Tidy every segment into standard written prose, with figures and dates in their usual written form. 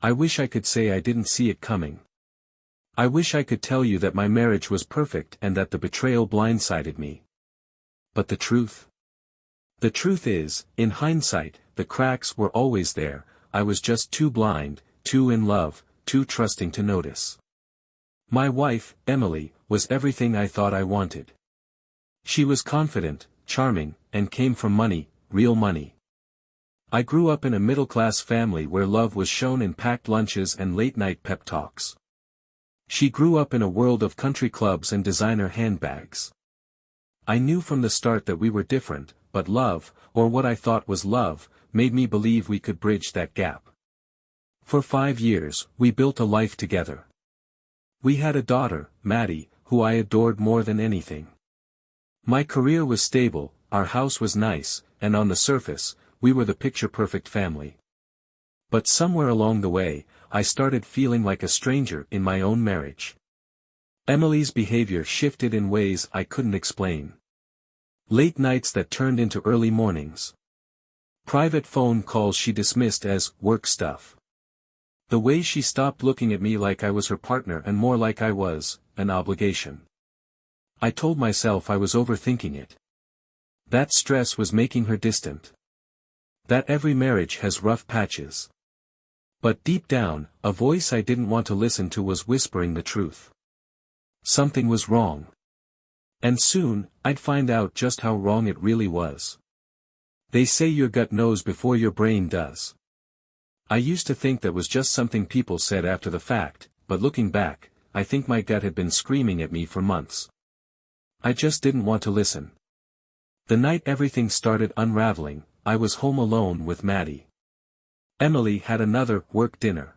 I wish I could say I didn't see it coming. I wish I could tell you that my marriage was perfect and that the betrayal blindsided me. But the truth? The truth is, in hindsight, the cracks were always there. I was just too blind, too in love, too trusting to notice. My wife, Emily, was everything I thought I wanted. She was confident, charming, and came from money, real money. I grew up in a middle-class family where love was shown in packed lunches and late-night pep talks. She grew up in a world of country clubs and designer handbags. I knew from the start that we were different, but love, or what I thought was love, made me believe we could bridge that gap. For 5 years, we built a life together. We had a daughter, Maddie, who I adored more than anything. My career was stable, our house was nice, and on the surface, we were the picture-perfect family. But somewhere along the way, I started feeling like a stranger in my own marriage. Emily's behavior shifted in ways I couldn't explain. Late nights that turned into early mornings. Private phone calls she dismissed as work stuff. The way she stopped looking at me like I was her partner and more like I was an obligation. I told myself I was overthinking it. That stress was making her distant. That every marriage has rough patches. But deep down, a voice I didn't want to listen to was whispering the truth. Something was wrong. And soon, I'd find out just how wrong it really was. They say your gut knows before your brain does. I used to think that was just something people said after the fact, but looking back, I think my gut had been screaming at me for months. I just didn't want to listen. The night everything started unraveling, I was home alone with Maddie. Emily had another work dinner.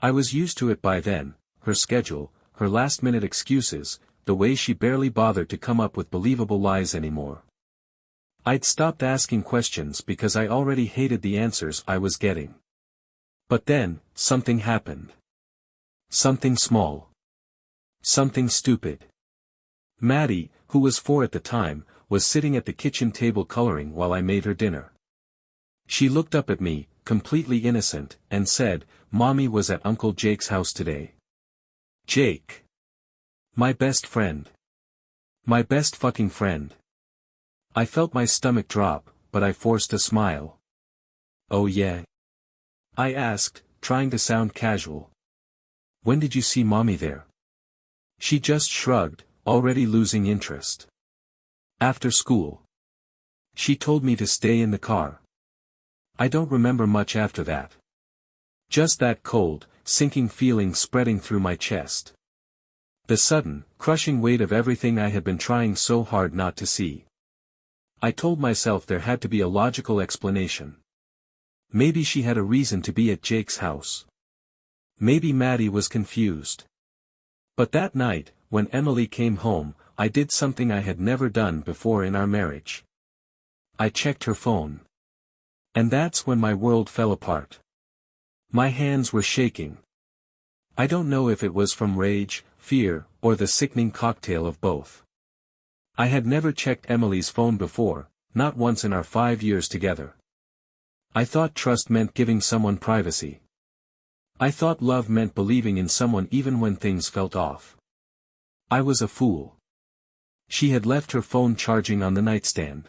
I was used to it by then, her schedule, her last-minute excuses, the way she barely bothered to come up with believable lies anymore. I'd stopped asking questions because I already hated the answers I was getting. But then, something happened. Something small. Something stupid. Maddie, who was 4 at the time, was sitting at the kitchen table coloring while I made her dinner. She looked up at me, completely innocent, and said, "Mommy was at Uncle Jake's house today." Jake. My best friend. My best fucking friend. I felt my stomach drop, but I forced a smile. "Oh yeah?" I asked, trying to sound casual. "When did you see Mommy there?" She just shrugged, already losing interest. "After school. She told me to stay in the car." I don't remember much after that. Just that cold, sinking feeling spreading through my chest. The sudden, crushing weight of everything I had been trying so hard not to see. I told myself there had to be a logical explanation. Maybe she had a reason to be at Jake's house. Maybe Maddie was confused. But that night, when Emily came home, I did something I had never done before in our marriage. I checked her phone. And that's when my world fell apart. My hands were shaking. I don't know if it was from rage, fear, or the sickening cocktail of both. I had never checked Emily's phone before, not once in our 5 years together. I thought trust meant giving someone privacy. I thought love meant believing in someone even when things felt off. I was a fool. She had left her phone charging on the nightstand.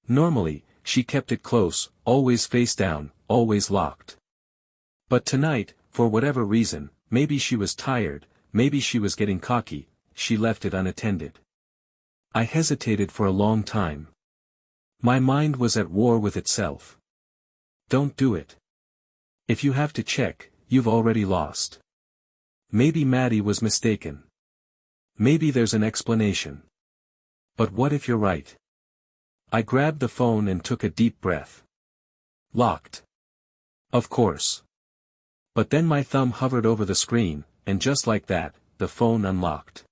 Normally, she kept it close, always face down, always locked. But tonight, for whatever reason, maybe she was tired, maybe she was getting cocky, she left it unattended. I hesitated for a long time. My mind was at war with itself. Don't do it. If you have to check, you've already lost. Maybe Maddie was mistaken. Maybe there's an explanation. But what if you're right? I grabbed the phone and took a deep breath. Locked. Of course. But then my thumb hovered over the screen, and just like that, the phone unlocked.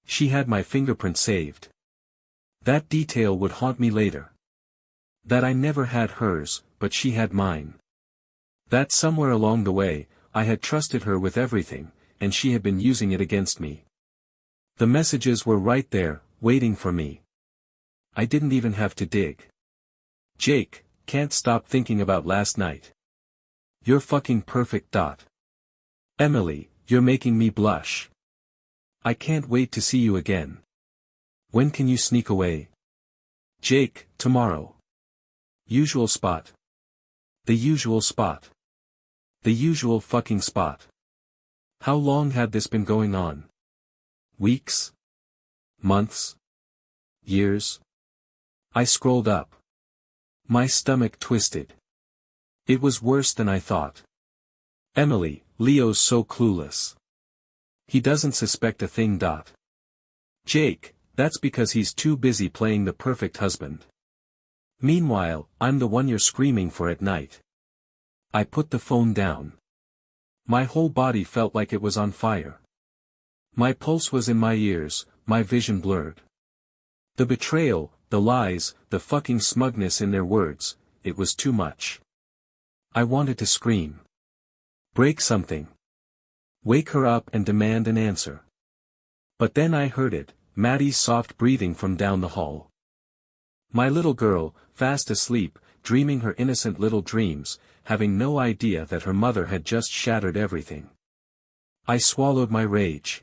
She had my fingerprint saved. That detail would haunt me later. That I never had hers, but she had mine. That somewhere along the way, I had trusted her with everything, and she had been using it against me. The messages were right there, waiting for me. I didn't even have to dig. Jake, can't stop thinking about last night. You're fucking perfect. Emily, you're making me blush. I can't wait to see you again. When can you sneak away? Jake, tomorrow. Usual spot. The usual spot. The usual fucking spot. How long had this been going on? Weeks? Months? Years? I scrolled up. My stomach twisted. It was worse than I thought. Emily, Leo's so clueless. He doesn't suspect a thing. Jake, that's because he's too busy playing the perfect husband. Meanwhile, I'm the one you're screaming for at night. I put the phone down. My whole body felt like it was on fire. My pulse was in my ears, my vision blurred. The betrayal, the lies, the fucking smugness in their words, it was too much. I wanted to scream. Break something. Wake her up and demand an answer. But then I heard it, Maddie's soft breathing from down the hall. My little girl, fast asleep, dreaming her innocent little dreams, having no idea that her mother had just shattered everything. I swallowed my rage.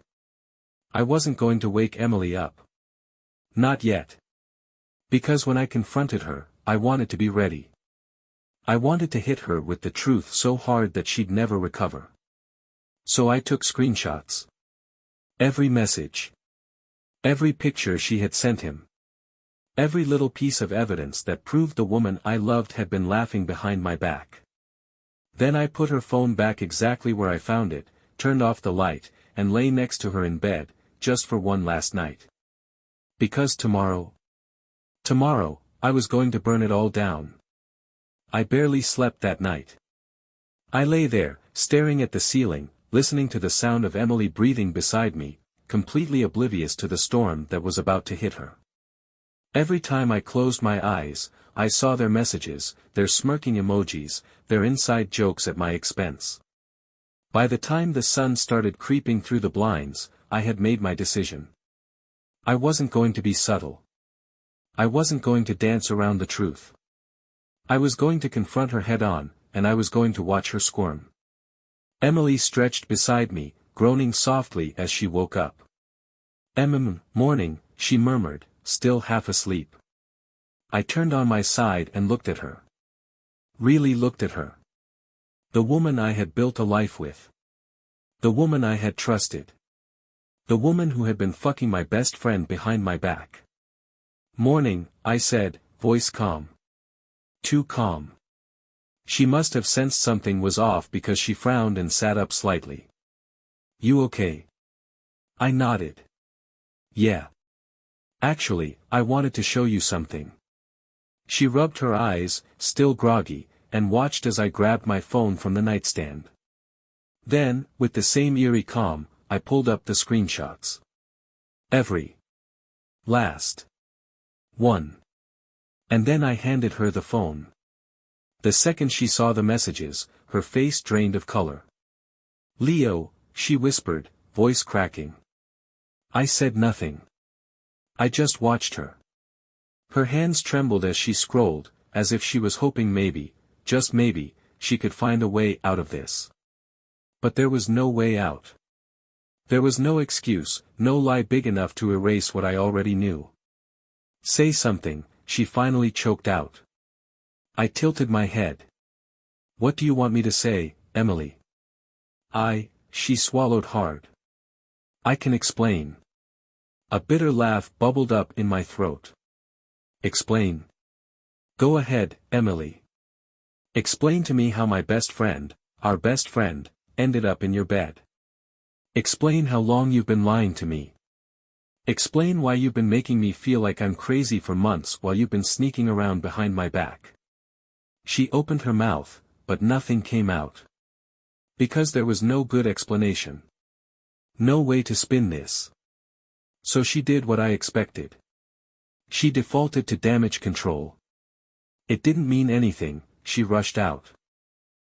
I wasn't going to wake Emily up. Not yet. Because when I confronted her, I wanted to be ready. I wanted to hit her with the truth so hard that she'd never recover. So I took screenshots. Every message. Every picture she had sent him. Every little piece of evidence that proved the woman I loved had been laughing behind my back. Then I put her phone back exactly where I found it, turned off the light, and lay next to her in bed, just for one last night. Because tomorrow, I was going to burn it all down. I barely slept that night. I lay there, staring at the ceiling, listening to the sound of Emily breathing beside me, completely oblivious to the storm that was about to hit her. Every time I closed my eyes, I saw their messages, their smirking emojis, their inside jokes at my expense. By the time the sun started creeping through the blinds, I had made my decision. I wasn't going to be subtle. I wasn't going to dance around the truth. I was going to confront her head-on, and I was going to watch her squirm. Emily stretched beside me, groaning softly as she woke up. Morning, she murmured, still half asleep. I turned on my side and looked at her. Really looked at her. The woman I had built a life with. The woman I had trusted. The woman who had been fucking my best friend behind my back. Morning, I said, voice calm. Too calm. She must have sensed something was off because she frowned and sat up slightly. You okay? I nodded. Yeah. Actually, I wanted to show you something. She rubbed her eyes, still groggy, and watched as I grabbed my phone from the nightstand. Then, with the same eerie calm, I pulled up the screenshots. Every last one. And then I handed her the phone. The second she saw the messages, her face drained of color. Leo, she whispered, voice cracking. I said nothing. I just watched her. Her hands trembled as she scrolled, as if she was hoping maybe, just maybe, she could find a way out of this. But there was no way out. There was no excuse, no lie big enough to erase what I already knew. Say something, she finally choked out. I tilted my head. What do you want me to say, Emily? She swallowed hard. I can explain. A bitter laugh bubbled up in my throat. Explain. Go ahead, Emily. Explain to me how my best friend, our best friend, ended up in your bed. Explain how long you've been lying to me. Explain why you've been making me feel like I'm crazy for months while you've been sneaking around behind my back. She opened her mouth, but nothing came out. Because there was no good explanation. No way to spin this. So she did what I expected. She defaulted to damage control. It didn't mean anything, she rushed out.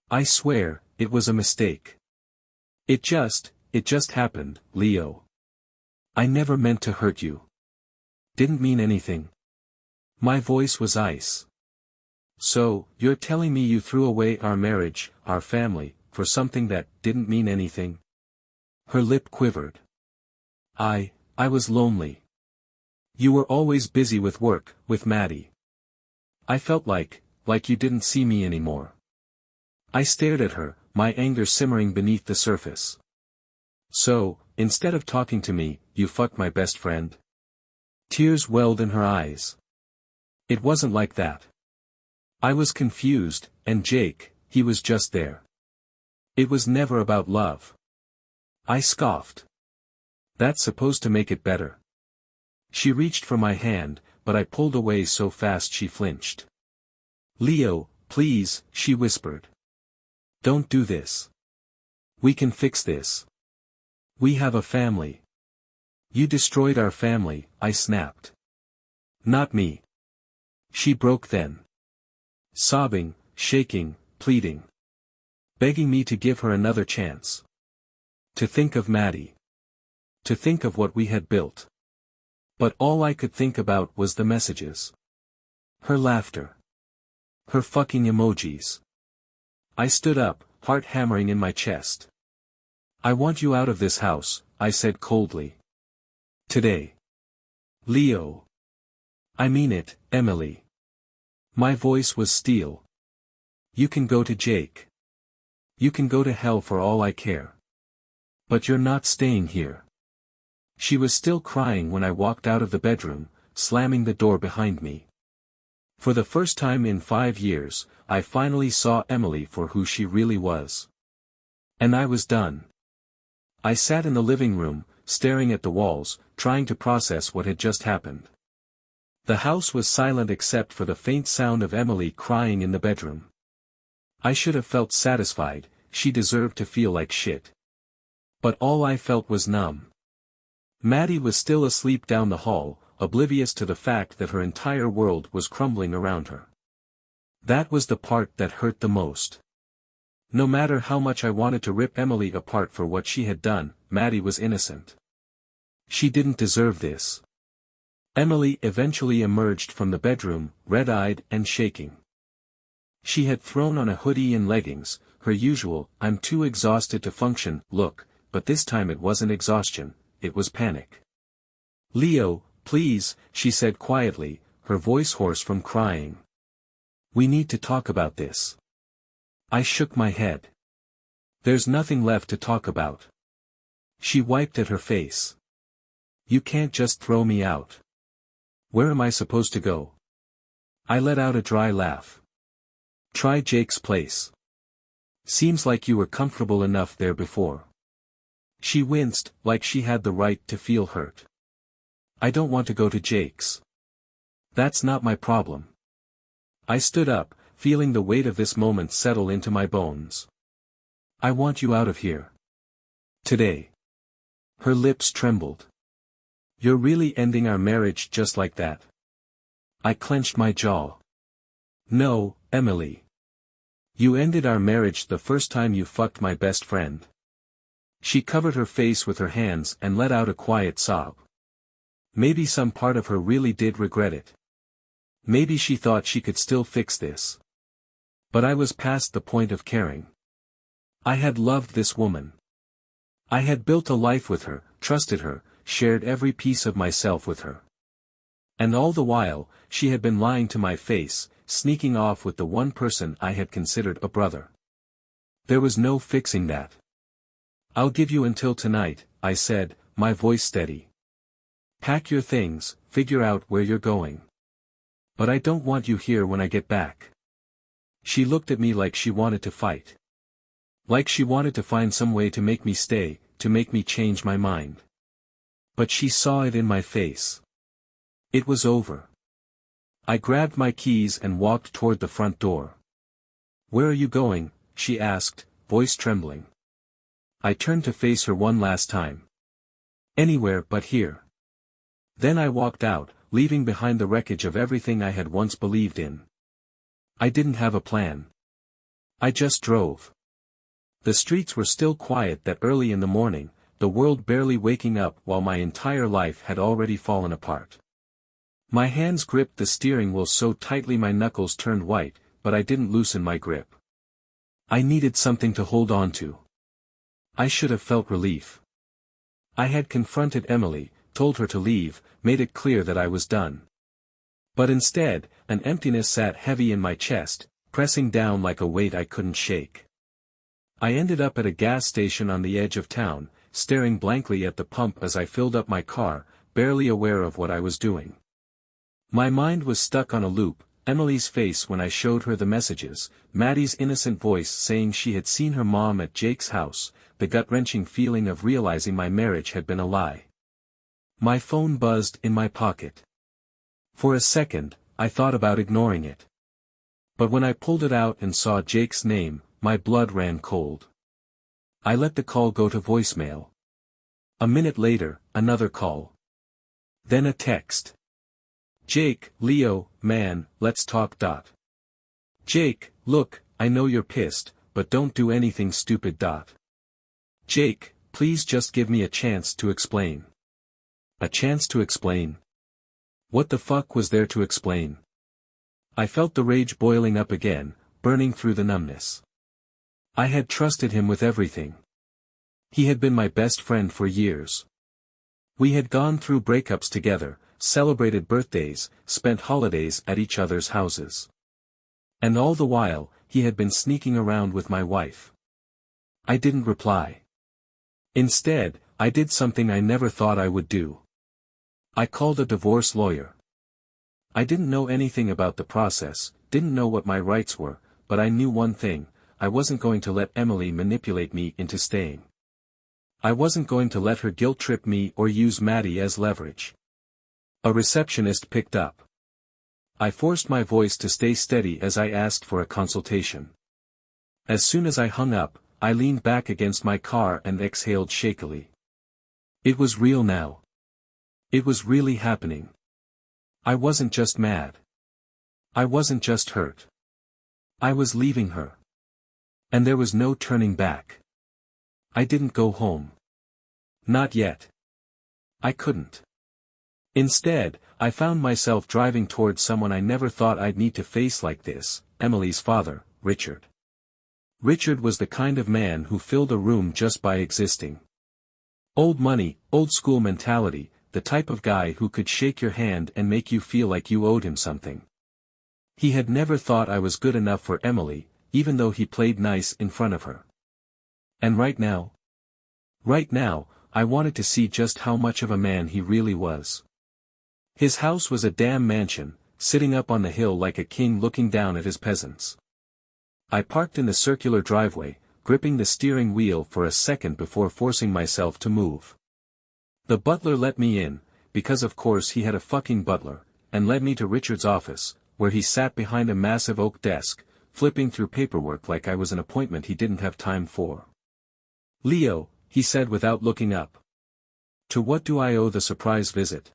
I swear, it was a mistake. It just happened, Leo. I never meant to hurt you. Didn't mean anything. My voice was ice. So, you're telling me you threw away our marriage, our family, for something that didn't mean anything? Her lip quivered. I was lonely. You were always busy with work, with Maddie. I felt like you didn't see me anymore. I stared at her, my anger simmering beneath the surface. So, instead of talking to me, you fucked my best friend? Tears welled in her eyes. It wasn't like that. I was confused, and Jake, he was just there. It was never about love. I scoffed. That's supposed to make it better. She reached for my hand, but I pulled away so fast she flinched. Leo, please, she whispered. Don't do this. We can fix this. We have a family. You destroyed our family, I snapped. Not me. She broke then. Sobbing, shaking, pleading. Begging me to give her another chance. To think of Maddie. To think of what we had built. But all I could think about was the messages. Her laughter. Her fucking emojis. I stood up, heart hammering in my chest. I want you out of this house, I said coldly. Today. Leo. I mean it, Emily. My voice was steel. You can go to Jake. You can go to hell for all I care. But you're not staying here. She was still crying when I walked out of the bedroom, slamming the door behind me. For the first time in 5 years, I finally saw Emily for who she really was. And I was done. I sat in the living room, staring at the walls, trying to process what had just happened. The house was silent except for the faint sound of Emily crying in the bedroom. I should have felt satisfied, she deserved to feel like shit. But all I felt was numb. Maddie was still asleep down the hall, oblivious to the fact that her entire world was crumbling around her. That was the part that hurt the most. No matter how much I wanted to rip Emily apart for what she had done, Maddie was innocent. She didn't deserve this. Emily eventually emerged from the bedroom, red-eyed and shaking. She had thrown on a hoodie and leggings, her usual, I'm too exhausted to function, look, but this time it wasn't exhaustion, it was panic. Leo, please, she said quietly, her voice hoarse from crying. We need to talk about this. I shook my head. There's nothing left to talk about. She wiped at her face. You can't just throw me out. Where am I supposed to go? I let out a dry laugh. Try Jake's place. Seems like you were comfortable enough there before. She winced, like she had the right to feel hurt. I don't want to go to Jake's. That's not my problem. I stood up, feeling the weight of this moment settle into my bones. I want you out of here. Today. Her lips trembled. You're really ending our marriage just like that? I clenched my jaw. No, Emily. You ended our marriage the first time you fucked my best friend. She covered her face with her hands and let out a quiet sob. Maybe some part of her really did regret it. Maybe she thought she could still fix this. But I was past the point of caring. I had loved this woman. I had built a life with her, trusted her, shared every piece of myself with her. And all the while, she had been lying to my face, sneaking off with the one person I had considered a brother. There was no fixing that. I'll give you until tonight, I said, my voice steady. Pack your things, figure out where you're going. But I don't want you here when I get back. She looked at me like she wanted to fight. Like she wanted to find some way to make me stay, to make me change my mind. But she saw it in my face. It was over. I grabbed my keys and walked toward the front door. Where are you going? She asked, voice trembling. I turned to face her one last time. Anywhere but here. Then I walked out, leaving behind the wreckage of everything I had once believed in. I didn't have a plan. I just drove. The streets were still quiet that early in the morning, the world barely waking up while my entire life had already fallen apart. My hands gripped the steering wheel so tightly my knuckles turned white, but I didn't loosen my grip. I needed something to hold on to. I should have felt relief. I had confronted Emily, told her to leave, made it clear that I was done. But instead, an emptiness sat heavy in my chest, pressing down like a weight I couldn't shake. I ended up at a gas station on the edge of town, staring blankly at the pump as I filled up my car, barely aware of what I was doing. My mind was stuck on a loop, Emily's face when I showed her the messages, Maddie's innocent voice saying she had seen her mom at Jake's house, the gut-wrenching feeling of realizing my marriage had been a lie. My phone buzzed in my pocket. For a second, I thought about ignoring it. But when I pulled it out and saw Jake's name, my blood ran cold. I let the call go to voicemail. A minute later, another call. Then a text. Jake, Leo, man, let's talk. Jake, look, I know you're pissed, but don't do anything stupid. Jake, please just give me a chance to explain. A chance to explain? What the fuck was there to explain? I felt the rage boiling up again, burning through the numbness. I had trusted him with everything. He had been my best friend for years. We had gone through breakups together, celebrated birthdays, spent holidays at each other's houses. And all the while, he had been sneaking around with my wife. I didn't reply. Instead, I did something I never thought I would do. I called a divorce lawyer. I didn't know anything about the process, didn't know what my rights were, but I knew one thing, I wasn't going to let Emily manipulate me into staying. I wasn't going to let her guilt-trip me or use Maddie as leverage. A receptionist picked up. I forced my voice to stay steady as I asked for a consultation. As soon as I hung up, I leaned back against my car and exhaled shakily. It was real now. It was really happening. I wasn't just mad. I wasn't just hurt. I was leaving her. And there was no turning back. I didn't go home. Not yet. I couldn't. Instead, I found myself driving towards someone I never thought I'd need to face like this, Emily's father, Richard. Richard was the kind of man who filled a room just by existing. Old money, old school mentality, the type of guy who could shake your hand and make you feel like you owed him something. He had never thought I was good enough for Emily, even though he played nice in front of her. And right now, I wanted to see just how much of a man he really was. His house was a damn mansion, sitting up on the hill like a king looking down at his peasants. I parked in the circular driveway, gripping the steering wheel for a second before forcing myself to move. The butler let me in, because of course he had a fucking butler, and led me to Richard's office, where he sat behind a massive oak desk, flipping through paperwork like I was an appointment he didn't have time for. Leo, he said without looking up. To what do I owe the surprise visit?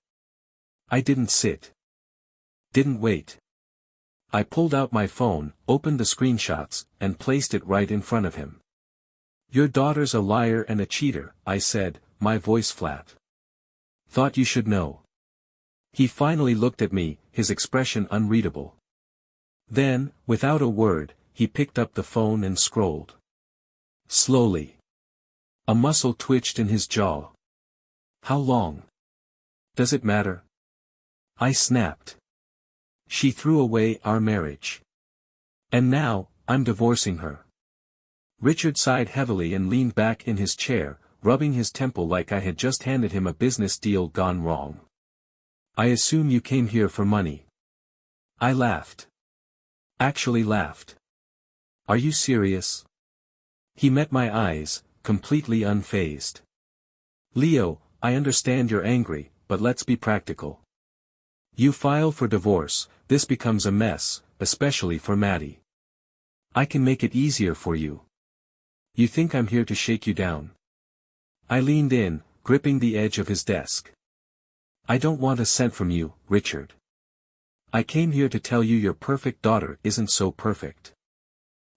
I didn't sit. Didn't wait. I pulled out my phone, opened the screenshots, and placed it right in front of him. Your daughter's a liar and a cheater, I said, my voice flat. Thought you should know. He finally looked at me, his expression unreadable. Then, without a word, he picked up the phone and scrolled. Slowly. A muscle twitched in his jaw. How long? Does it matter? I snapped. She threw away our marriage. And now, I'm divorcing her. Richard sighed heavily and leaned back in his chair, rubbing his temple like I had just handed him a business deal gone wrong. I assume you came here for money. I laughed. Actually laughed. Are you serious? He met my eyes, completely unfazed. Leo, I understand you're angry, but let's be practical. You file for divorce, this becomes a mess, especially for Maddie. I can make it easier for you. You think I'm here to shake you down? I leaned in, gripping the edge of his desk. I don't want a cent from you, Richard. I came here to tell you your perfect daughter isn't so perfect.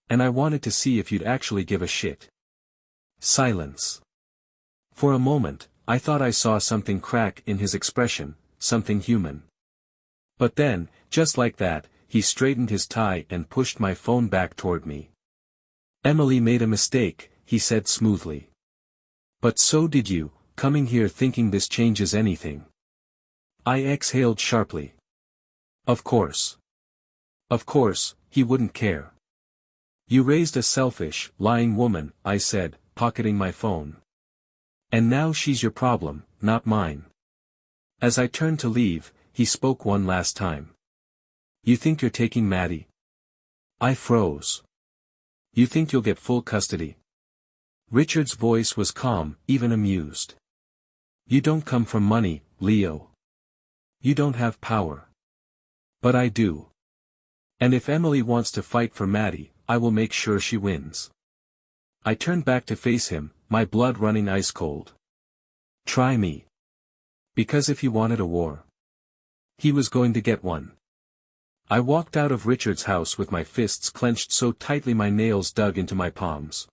And I wanted to see if you'd actually give a shit. Silence. For a moment, I thought I saw something crack in his expression, something human. But then, just like that, he straightened his tie and pushed my phone back toward me. "Emily made a mistake," he said smoothly. "But so did you, coming here thinking this changes anything." I exhaled sharply. Of course. Of course, he wouldn't care. "You raised a selfish, lying woman," I said, pocketing my phone. "And now she's your problem, not mine." As I turned to leave, he spoke one last time. "You think you're taking Maddie?" I froze. "You think you'll get full custody?" Richard's voice was calm, even amused. "You don't come from money, Leo. You don't have power. But I do. And if Emily wants to fight for Maddie, I will make sure she wins." I turned back to face him, my blood running ice cold. "Try me. Because if he wanted a war, he was going to get one." I walked out of Richard's house with my fists clenched so tightly my nails dug into my palms.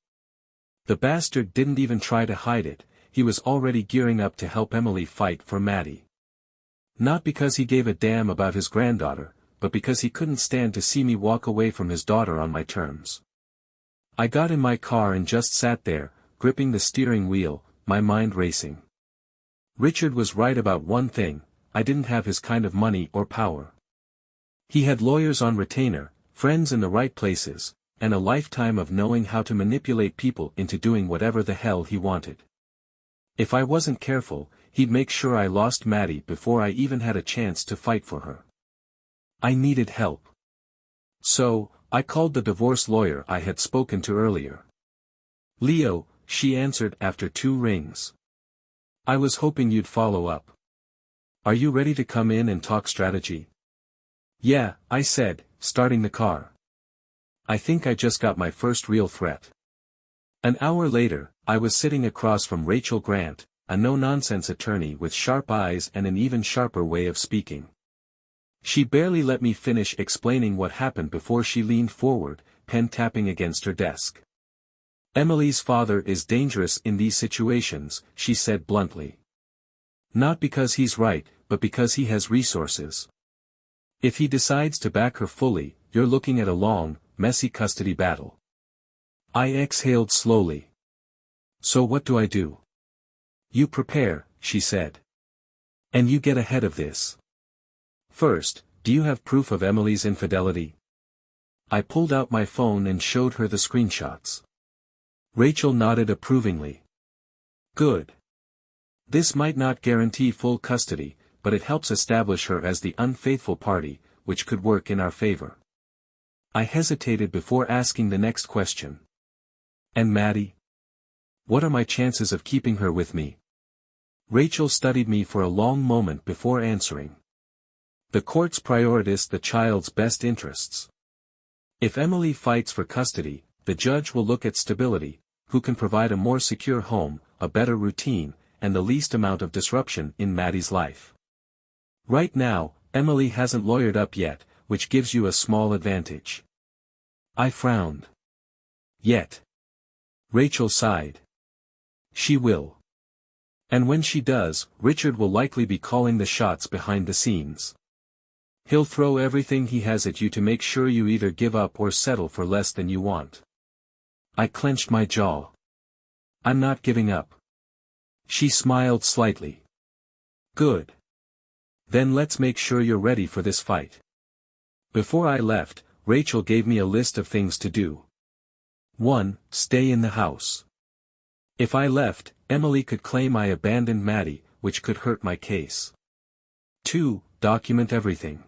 The bastard didn't even try to hide it, he was already gearing up to help Emily fight for Maddie. Not because he gave a damn about his granddaughter, but because he couldn't stand to see me walk away from his daughter on my terms. I got in my car and just sat there, gripping the steering wheel, my mind racing. Richard was right about one thing, I didn't have his kind of money or power. He had lawyers on retainer, friends in the right places, and a lifetime of knowing how to manipulate people into doing whatever the hell he wanted. If I wasn't careful, he'd make sure I lost Maddie before I even had a chance to fight for her. I needed help. So, I called the divorce lawyer I had spoken to earlier. "Leo," she answered after 2 rings. "I was hoping you'd follow up. Are you ready to come in and talk strategy?" "Yeah," I said, starting the car. "I think I just got my first real threat." An hour later, I was sitting across from Rachel Grant, a no-nonsense attorney with sharp eyes and an even sharper way of speaking. She barely let me finish explaining what happened before she leaned forward, pen tapping against her desk. "Emily's father is dangerous in these situations," she said bluntly. "Not because he's right, but because he has resources. If he decides to back her fully, you're looking at a long, messy custody battle." I exhaled slowly. "So what do I do?" "You prepare," she said. "And you get ahead of this. First, do you have proof of Emily's infidelity?" I pulled out my phone and showed her the screenshots. Rachel nodded approvingly. "Good. This might not guarantee full custody, but it helps establish her as the unfaithful party, which could work in our favor." I hesitated before asking the next question. "And Maddie? What are my chances of keeping her with me?" Rachel studied me for a long moment before answering. "The courts prioritize the child's best interests. If Emily fights for custody, the judge will look at stability, who can provide a more secure home, a better routine, and the least amount of disruption in Maddie's life. Right now, Emily hasn't lawyered up yet, which gives you a small advantage." I frowned. "Yet." Rachel sighed. "She will. And when she does, Richard will likely be calling the shots behind the scenes. He'll throw everything he has at you to make sure you either give up or settle for less than you want." I clenched my jaw. "I'm not giving up." She smiled slightly. "Good. Then let's make sure you're ready for this fight." Before I left, Rachel gave me a list of things to do. 1. Stay in the house. If I left, Emily could claim I abandoned Maddie, which could hurt my case. 2. Document everything.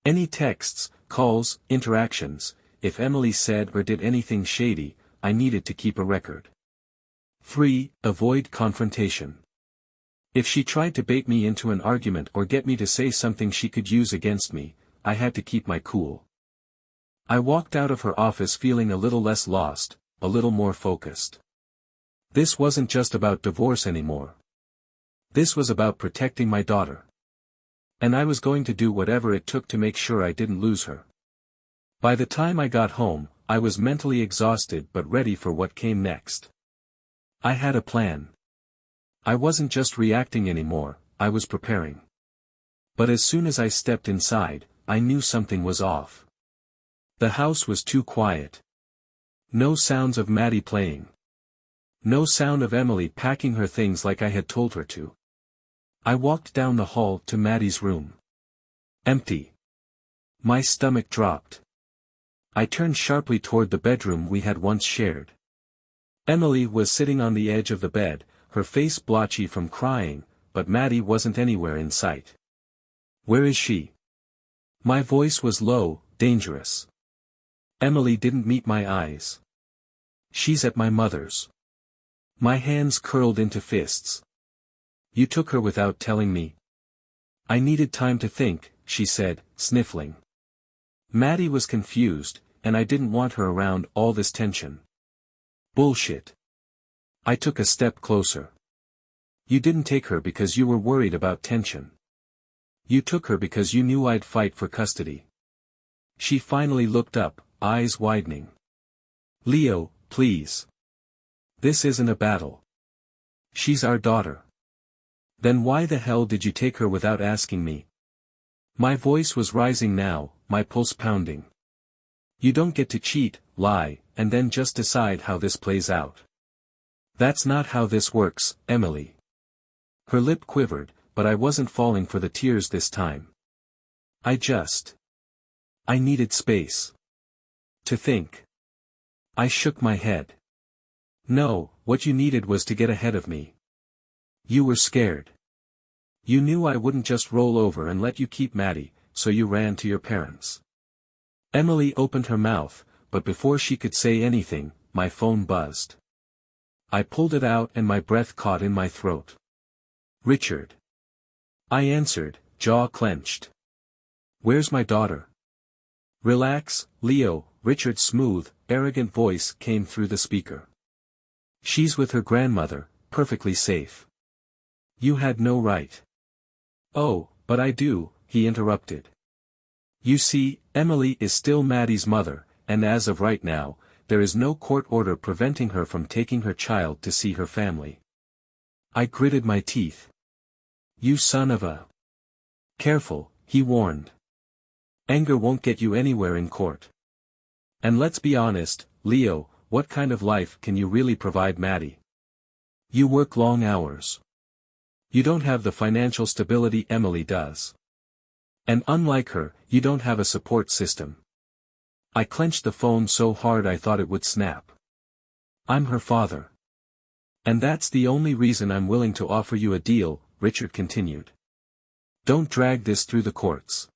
Any texts, calls, interactions. If Emily said or did anything shady, I needed to keep a record. 3. Avoid confrontation. If she tried to bait me into an argument or get me to say something she could use against me, I had to keep my cool. I walked out of her office feeling a little less lost, a little more focused. This wasn't just about divorce anymore. This was about protecting my daughter. And I was going to do whatever it took to make sure I didn't lose her. By the time I got home, I was mentally exhausted but ready for what came next. I had a plan. I wasn't just reacting anymore, I was preparing. But as soon as I stepped inside, I knew something was off. The house was too quiet. No sounds of Maddie playing. No sound of Emily packing her things like I had told her to. I walked down the hall to Maddie's room. Empty. My stomach dropped. I turned sharply toward the bedroom we had once shared. Emily was sitting on the edge of the bed, her face blotchy from crying, but Maddie wasn't anywhere in sight. Where is she? My voice was low, dangerous. Emily didn't meet my eyes. She's at my mother's. My hands curled into fists. You took her without telling me? I needed time to think, she said, sniffling. Maddie was confused, and I didn't want her around all this tension. Bullshit. I took a step closer. You didn't take her because you were worried about tension. You took her because you knew I'd fight for custody. She finally looked up, eyes widening. Leo, please. This isn't a battle. She's our daughter. Then why the hell did you take her without asking me? My voice was rising now, my pulse pounding. You don't get to cheat, lie, and then just decide how this plays out. That's not how this works, Emily. Her lip quivered, but I wasn't falling for the tears this time. I needed space. To think. I shook my head. No, what you needed was to get ahead of me. You were scared. You knew I wouldn't just roll over and let you keep Maddie, so you ran to your parents. Emily opened her mouth, but before she could say anything, my phone buzzed. I pulled it out and my breath caught in my throat. Richard. I answered, jaw clenched. Where's my daughter? Relax, Leo, Richard's smooth, arrogant voice came through the speaker. She's with her grandmother, perfectly safe. You had no right. Oh, but I do, he interrupted. You see, Emily is still Maddie's mother, and as of right now, there is no court order preventing her from taking her child to see her family. I gritted my teeth. You son of a... Careful, he warned. Anger won't get you anywhere in court. And let's be honest, Leo, what kind of life can you really provide Maddie? You work long hours. You don't have the financial stability Emily does. And unlike her, you don't have a support system. I clenched the phone so hard I thought it would snap. I'm her father. And that's the only reason I'm willing to offer you a deal, Richard continued. Don't drag this through the courts.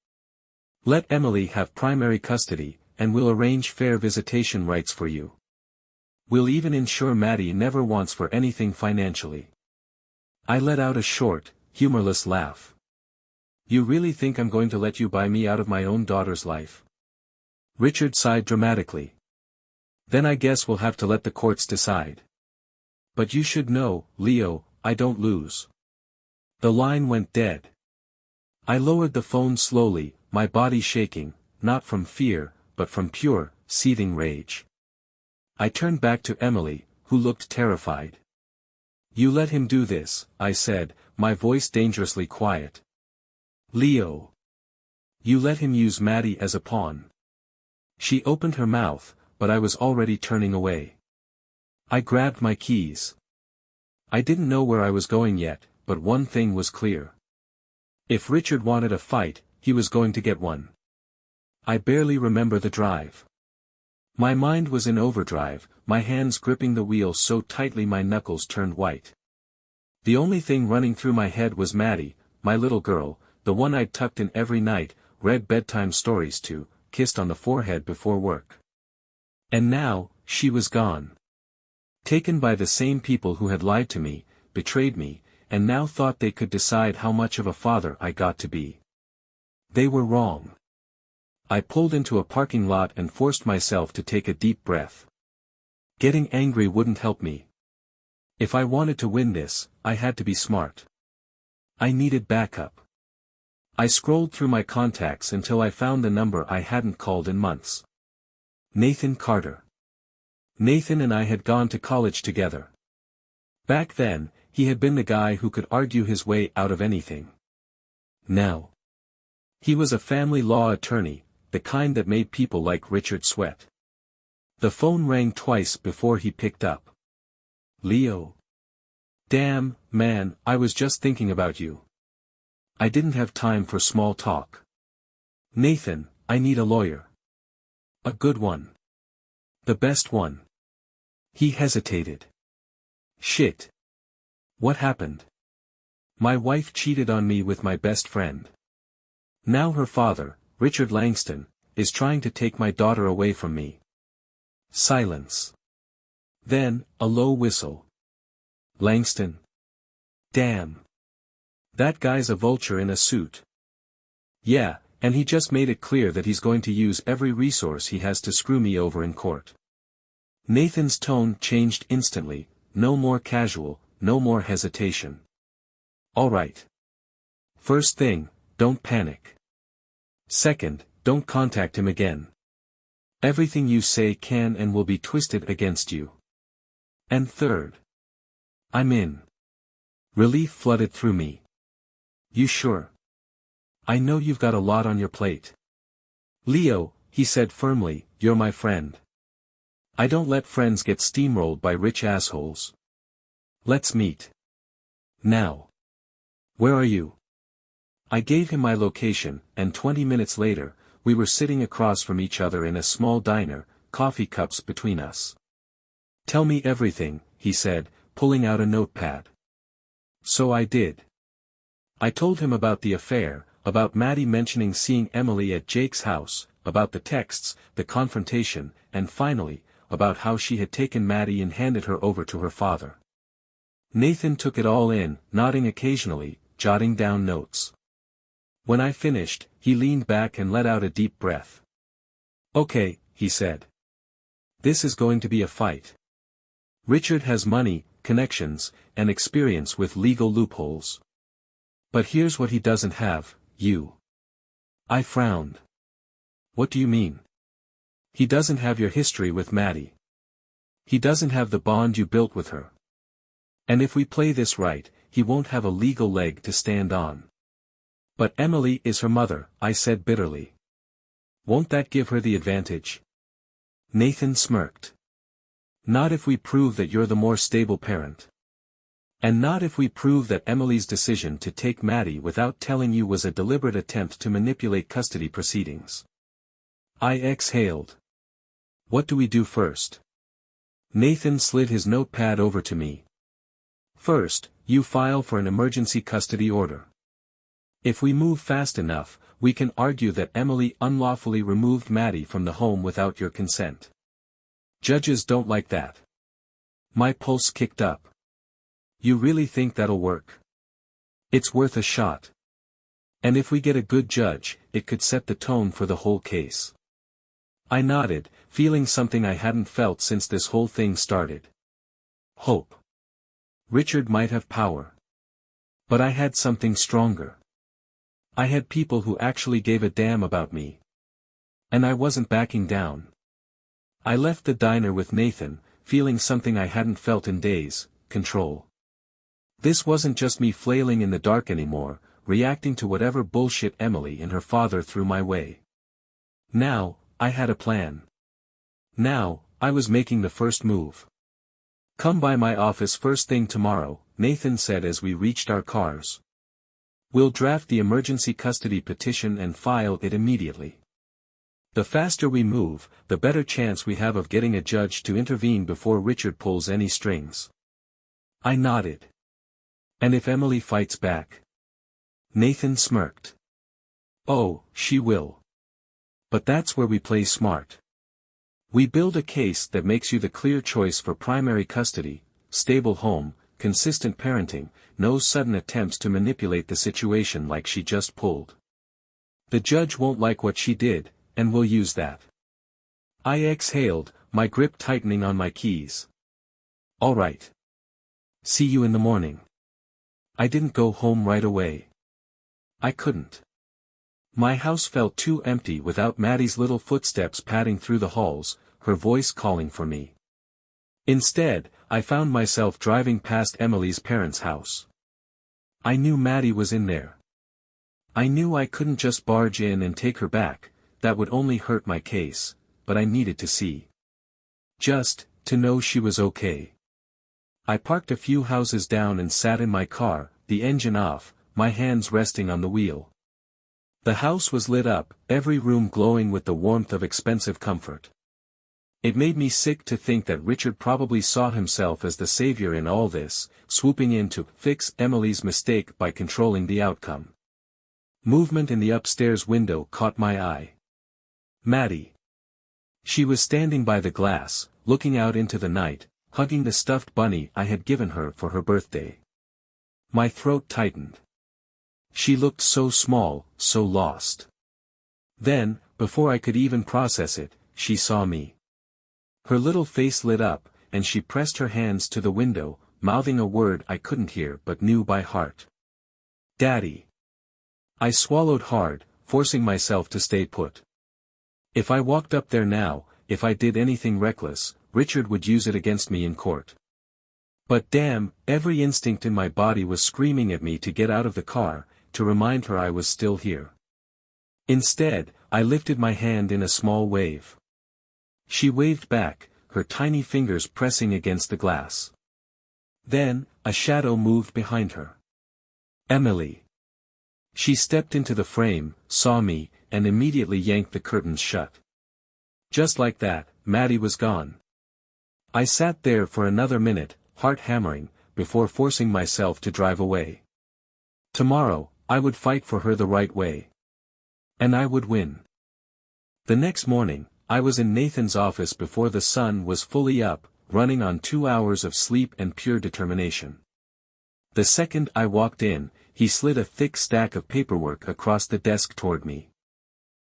Let Emily have primary custody, and we'll arrange fair visitation rights for you. We'll even ensure Maddie never wants for anything financially. I let out a short, humorless laugh. You really think I'm going to let you buy me out of my own daughter's life? Richard sighed dramatically. Then I guess we'll have to let the courts decide. But you should know, Leo, I don't lose. The line went dead. I lowered the phone slowly, my body shaking, not from fear, but from pure, seething rage. I turned back to Emily, who looked terrified. You let him do this, I said, my voice dangerously quiet. Leo. You let him use Maddie as a pawn. She opened her mouth, but I was already turning away. I grabbed my keys. I didn't know where I was going yet, but one thing was clear. If Richard wanted a fight, he was going to get one. I barely remember the drive. My mind was in overdrive, my hands gripping the wheel so tightly my knuckles turned white. The only thing running through my head was Maddie, my little girl, the one I'd tucked in every night, read bedtime stories to, kissed on the forehead before work. And now, she was gone. Taken by the same people who had lied to me, betrayed me, and now thought they could decide how much of a father I got to be. They were wrong. I pulled into a parking lot and forced myself to take a deep breath. Getting angry wouldn't help me. If I wanted to win this, I had to be smart. I needed backup. I scrolled through my contacts until I found the number I hadn't called in months. Nathan Carter. Nathan and I had gone to college together. Back then, he had been the guy who could argue his way out of anything. Now, He was a family law attorney, the kind that made people like Richard sweat. The phone rang twice before he picked up. Leo. Damn, man, I was just thinking about you. I didn't have time for small talk. Nathan, I need a lawyer. A good one. The best one. He hesitated. Shit. What happened? My wife cheated on me with my best friend. Now her father, Richard Langston, is trying to take my daughter away from me. Silence. Then, a low whistle. Langston. Damn. That guy's a vulture in a suit. Yeah, and he just made it clear that he's going to use every resource he has to screw me over in court. Nathan's tone changed instantly, no more casual, no more hesitation. All right. First thing, don't panic. Second, don't contact him again. Everything you say can and will be twisted against you. And third. I'm in. Relief flooded through me. You sure? I know you've got a lot on your plate. Leo, he said firmly, you're my friend. I don't let friends get steamrolled by rich assholes. Let's meet. Now. Where are you? I gave him my location, and 20 minutes later, we were sitting across from each other in a small diner, coffee cups between us. Tell me everything, he said, pulling out a notepad. So I did. I told him about the affair, about Maddie mentioning seeing Emily at Jake's house, about the texts, the confrontation, and finally, about how she had taken Maddie and handed her over to her father. Nathan took it all in, nodding occasionally, jotting down notes. When I finished, he leaned back and let out a deep breath. Okay, he said. This is going to be a fight. Richard has money, connections, and experience with legal loopholes. But here's what he doesn't have, you. I frowned. What do you mean? He doesn't have your history with Maddie. He doesn't have the bond you built with her. And if we play this right, he won't have a legal leg to stand on. But Emily is her mother, I said bitterly. Won't that give her the advantage? Nathan smirked. Not if we prove that you're the more stable parent. And not if we prove that Emily's decision to take Maddie without telling you was a deliberate attempt to manipulate custody proceedings. I exhaled. What do we do first? Nathan slid his notepad over to me. First, you file for an emergency custody order. If we move fast enough, we can argue that Emily unlawfully removed Maddie from the home without your consent. Judges don't like that. My pulse kicked up. You really think that'll work? It's worth a shot. And if we get a good judge, it could set the tone for the whole case. I nodded, feeling something I hadn't felt since this whole thing started. Hope. Richard might have power. But I had something stronger. I had people who actually gave a damn about me. And I wasn't backing down. I left the diner with Nathan, feeling something I hadn't felt in days, control. This wasn't just me flailing in the dark anymore, reacting to whatever bullshit Emily and her father threw my way. Now, I had a plan. Now, I was making the first move. Come by my office first thing tomorrow, Nathan said as we reached our cars. We'll draft the emergency custody petition and file it immediately. The faster we move, the better chance we have of getting a judge to intervene before Richard pulls any strings. I nodded. And if Emily fights back? Nathan smirked. Oh, she will. But that's where we play smart. We build a case that makes you the clear choice for primary custody, stable home, consistent parenting, no sudden attempts to manipulate the situation like she just pulled. The judge won't like what she did, and we'll use that. I exhaled, my grip tightening on my keys. All right. See you in the morning. I didn't go home right away. I couldn't. My house felt too empty without Maddie's little footsteps padding through the halls, her voice calling for me. Instead, I found myself driving past Emily's parents' house. I knew Maddie was in there. I knew I couldn't just barge in and take her back, that would only hurt my case, but I needed to see. Just, to know she was okay. I parked a few houses down and sat in my car, the engine off, my hands resting on the wheel. The house was lit up, every room glowing with the warmth of expensive comfort. It made me sick to think that Richard probably saw himself as the savior in all this, swooping in to fix Emily's mistake by controlling the outcome. Movement in the upstairs window caught my eye. Maddie. She was standing by the glass, looking out into the night, hugging the stuffed bunny I had given her for her birthday. My throat tightened. She looked so small, so lost. Then, before I could even process it, she saw me. Her little face lit up, and she pressed her hands to the window, mouthing a word I couldn't hear but knew by heart. Daddy. I swallowed hard, forcing myself to stay put. If I walked up there now, if I did anything reckless, Richard would use it against me in court. But damn, every instinct in my body was screaming at me to get out of the car, to remind her I was still here. Instead, I lifted my hand in a small wave. She waved back, her tiny fingers pressing against the glass. Then, a shadow moved behind her. Emily. She stepped into the frame, saw me, and immediately yanked the curtains shut. Just like that, Maddie was gone. I sat there for another minute, heart hammering, before forcing myself to drive away. Tomorrow, I would fight for her the right way. And I would win. The next morning, I was in Nathan's office before the sun was fully up, running on 2 hours of sleep and pure determination. The second I walked in, he slid a thick stack of paperwork across the desk toward me.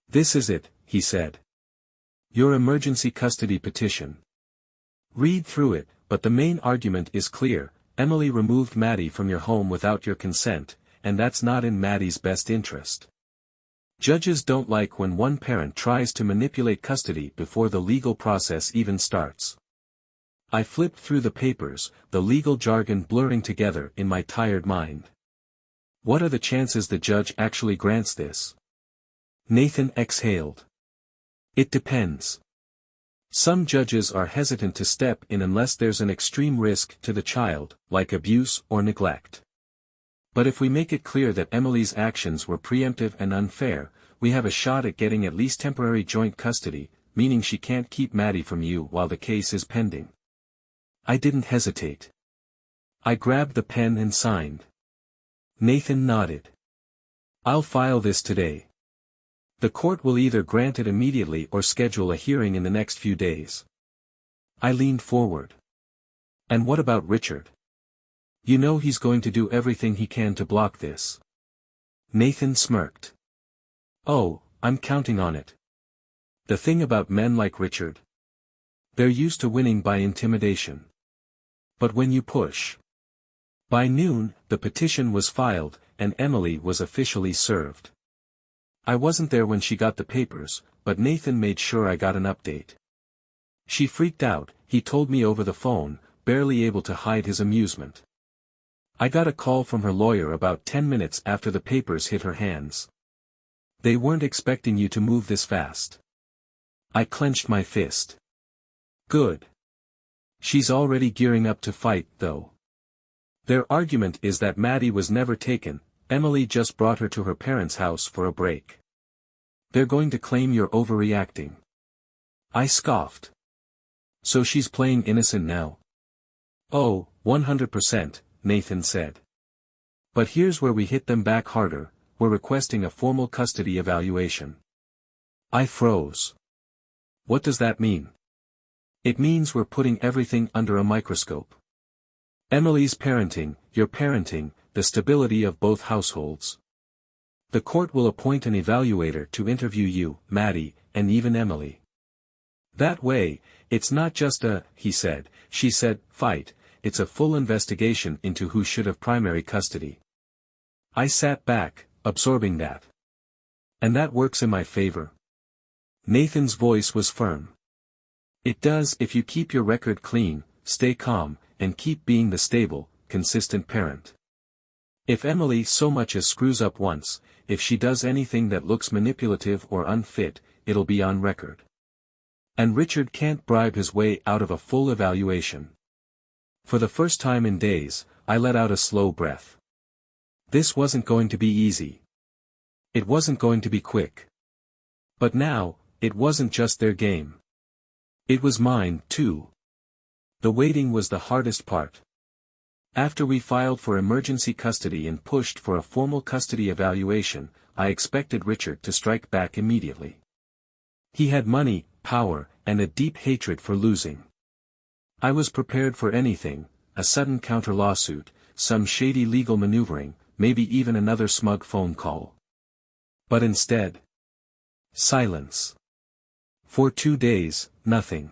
This is it, he said. Your emergency custody petition. Read through it, but the main argument is clear. Emily removed Maddie from your home without your consent, and that's not in Maddie's best interest. Judges don't like when one parent tries to manipulate custody before the legal process even starts. I flipped through the papers, the legal jargon blurring together in my tired mind. What are the chances the judge actually grants this? Nathan exhaled. It depends. Some judges are hesitant to step in unless there's an extreme risk to the child, like abuse or neglect. But if we make it clear that Emily's actions were preemptive and unfair, we have a shot at getting at least temporary joint custody, meaning she can't keep Maddie from you while the case is pending. I didn't hesitate. I grabbed the pen and signed. Nathan nodded. I'll file this today. The court will either grant it immediately or schedule a hearing in the next few days. I leaned forward. And what about Richard? You know he's going to do everything he can to block this. Nathan smirked. Oh, I'm counting on it. The thing about men like Richard. They're used to winning by intimidation. But when you push. By noon, the petition was filed, and Emily was officially served. I wasn't there when she got the papers, but Nathan made sure I got an update. She freaked out, he told me over the phone, barely able to hide his amusement. I got a call from her lawyer about 10 minutes after the papers hit her hands. They weren't expecting you to move this fast. I clenched my fist. Good. She's already gearing up to fight, though. Their argument is that Maddie was never taken, Emily just brought her to her parents' house for a break. They're going to claim you're overreacting. I scoffed. So she's playing innocent now? Oh, 100%, Nathan said. But here's where we hit them back harder, we're requesting a formal custody evaluation. I froze. What does that mean? It means we're putting everything under a microscope. Emily's parenting, your parenting, the stability of both households. The court will appoint an evaluator to interview you, Maddie, and even Emily. That way, it's not just a, he said, she said, fight, it's a full investigation into who should have primary custody. I sat back, absorbing that. And that works in my favor. Nathan's voice was firm. It does if you keep your record clean, stay calm, and keep being the stable, consistent parent. If Emily so much as screws up once, if she does anything that looks manipulative or unfit, it'll be on record. And Richard can't bribe his way out of a full evaluation. For the first time in days, I let out a slow breath. This wasn't going to be easy. It wasn't going to be quick. But now, it wasn't just their game. It was mine, too. The waiting was the hardest part. After we filed for emergency custody and pushed for a formal custody evaluation, I expected Richard to strike back immediately. He had money, power, and a deep hatred for losing. I was prepared for anything, a sudden counter-lawsuit, some shady legal maneuvering, maybe even another smug phone call. But instead, silence. For 2 days, nothing.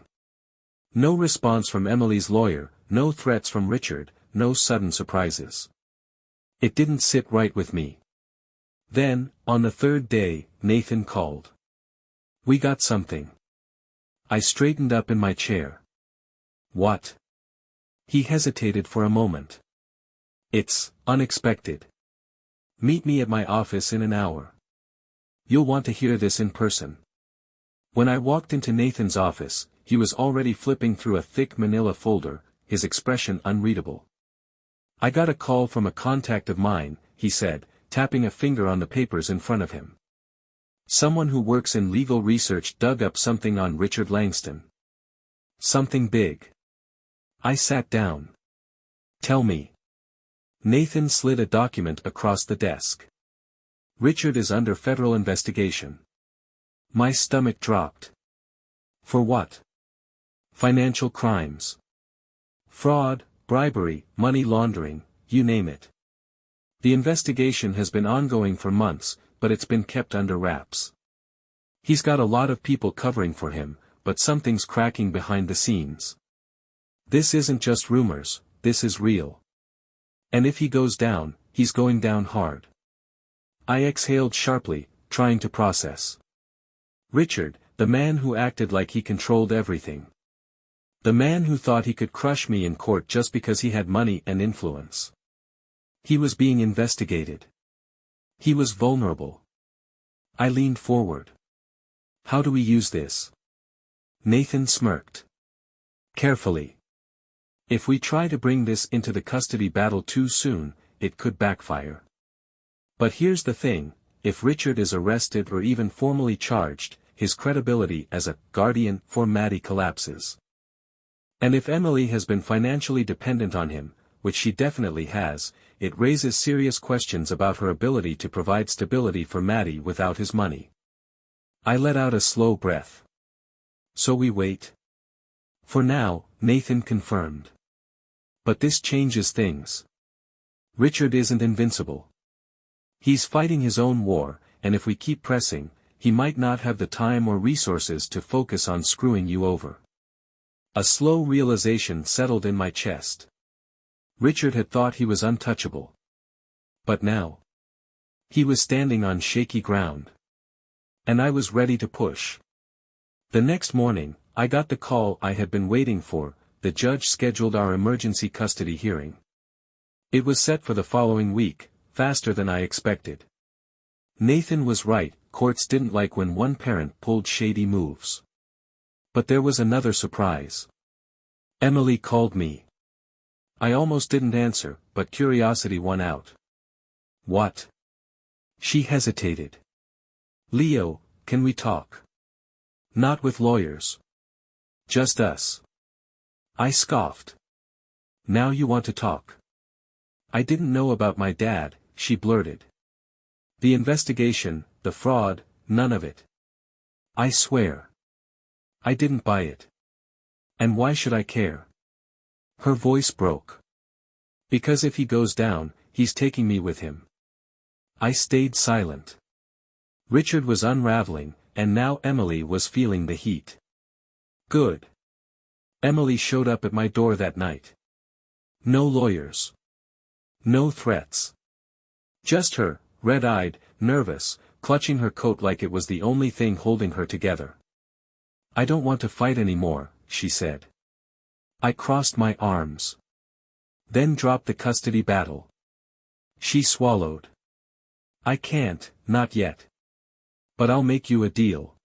No response from Emily's lawyer, no threats from Richard, no sudden surprises. It didn't sit right with me. Then, on the 3rd day, Nathan called. We got something. I straightened up in my chair. What? He hesitated for a moment. It's unexpected. Meet me at my office in an hour. You'll want to hear this in person. When I walked into Nathan's office, he was already flipping through a thick manila folder, his expression unreadable. I got a call from a contact of mine, he said, tapping a finger on the papers in front of him. Someone who works in legal research dug up something on Richard Langston. Something big. I sat down. Tell me. Nathan slid a document across the desk. Richard is under federal investigation. My stomach dropped. For what? Financial crimes. Fraud, bribery, money laundering, you name it. The investigation has been ongoing for months, but it's been kept under wraps. He's got a lot of people covering for him, but something's cracking behind the scenes. This isn't just rumors, this is real. And if he goes down, he's going down hard. I exhaled sharply, trying to process. Richard, the man who acted like he controlled everything. The man who thought he could crush me in court just because he had money and influence. He was being investigated. He was vulnerable. I leaned forward. How do we use this? Nathan smirked. Carefully. If we try to bring this into the custody battle too soon, it could backfire. But here's the thing, if Richard is arrested or even formally charged, his credibility as a guardian for Maddie collapses. And if Emily has been financially dependent on him, which she definitely has, it raises serious questions about her ability to provide stability for Maddie without his money. I let out a slow breath. So we wait? For now, Nathan confirmed. But this changes things. Richard isn't invincible. He's fighting his own war, and if we keep pressing, he might not have the time or resources to focus on screwing you over. A slow realization settled in my chest. Richard had thought he was untouchable. But now, he was standing on shaky ground. And I was ready to push. The next morning, I got the call I had been waiting for. The judge scheduled our emergency custody hearing. It was set for the following week, faster than I expected. Nathan was right, courts didn't like when one parent pulled shady moves. But there was another surprise. Emily called me. I almost didn't answer, but curiosity won out. What? She hesitated. Leo, can we talk? Not with lawyers. Just us. I scoffed. Now you want to talk. I didn't know about my dad, she blurted. The investigation, the fraud, none of it. I swear. I didn't buy it. And why should I care? Her voice broke. Because if he goes down, he's taking me with him. I stayed silent. Richard was unraveling, and now Emily was feeling the heat. Good. Emily showed up at my door that night. No lawyers. No threats. Just her, red-eyed, nervous, clutching her coat like it was the only thing holding her together. I don't want to fight anymore, she said. I crossed my arms. Then dropped the custody battle. She swallowed. I can't, not yet. But I'll make you a deal.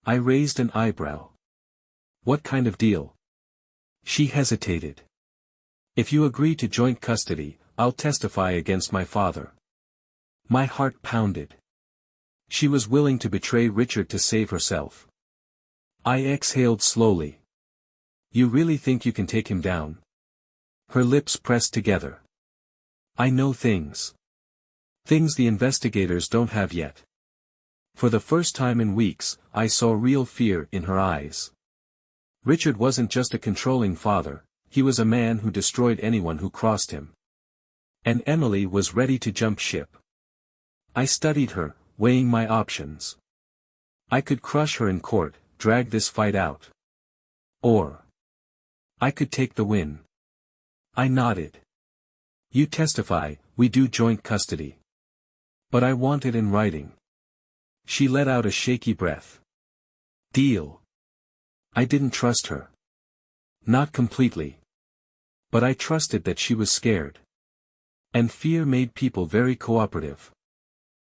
I raised an eyebrow. What kind of deal? She hesitated. If you agree to joint custody, I'll testify against my father. My heart pounded. She was willing to betray Richard to save herself. I exhaled slowly. You really think you can take him down? Her lips pressed together. I know things. Things the investigators don't have yet. For the first time in weeks, I saw real fear in her eyes. Richard wasn't just a controlling father, he was a man who destroyed anyone who crossed him. And Emily was ready to jump ship. I studied her, weighing my options. I could crush her in court, drag this fight out. Or I could take the win. I nodded. You testify, we do joint custody. But I want it in writing. She let out a shaky breath. Deal. I didn't trust her. Not completely. But I trusted that she was scared. And fear made people very cooperative.